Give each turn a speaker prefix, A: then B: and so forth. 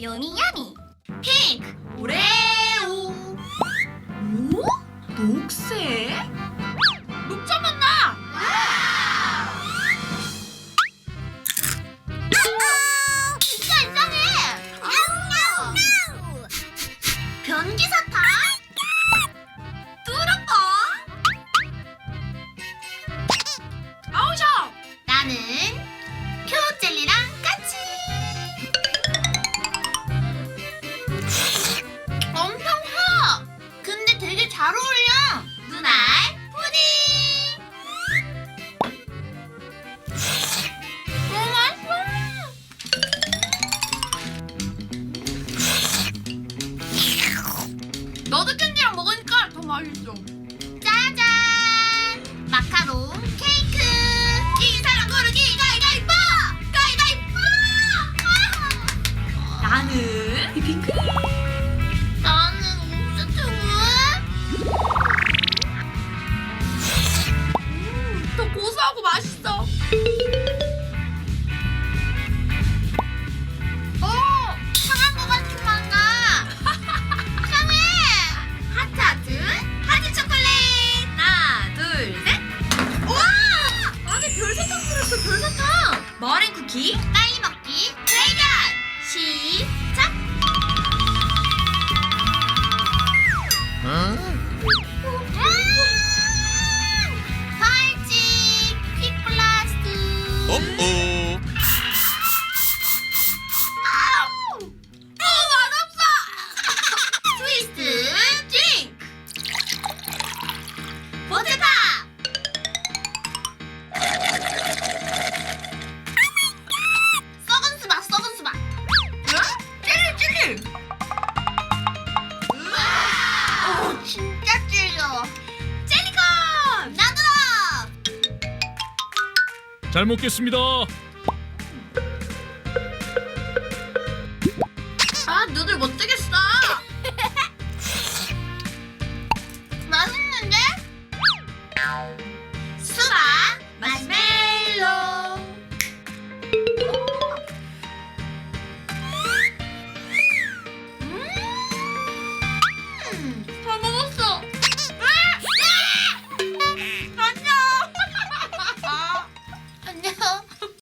A: 요미야미.
B: 핑크 오레오. 오? 녹색? 녹차 맛 나!
A: 진짜 이상해. 변기사탕? 뚜러뻐?
B: 아우셔!
A: 나는 표jel리랑 같이. 엄청 커. 근데 되게 잘 어울려. 눈알 푸딩. 너무 맛있어.
B: 너도 캔디랑 먹으니까 더 맛있어.
A: 짜잔! 마카롱 케이크. 이 사람 고르기 가위가위보. 가위가위보.
B: 나는 핑크.
A: 나는 옥수수는
B: 더 고소하고 맛있어.
A: 상한 것 같은 맛나. 상해. 하트 하트 초콜릿.
B: 하나, 둘, 셋. 우와! 안에 별사탕 들었어, 별사탕. 머랭 쿠키.
A: 빨리 먹기 대결 시작. 벌칙 퀵블라스트. 맛없어. 트위스트 드링크. 보트팝. 썩은 수박 썩은 수박.
B: 찔찔.
A: 오 진짜 찔려.
B: 젤리콘.
A: 나도.
C: 잘 먹겠습니다.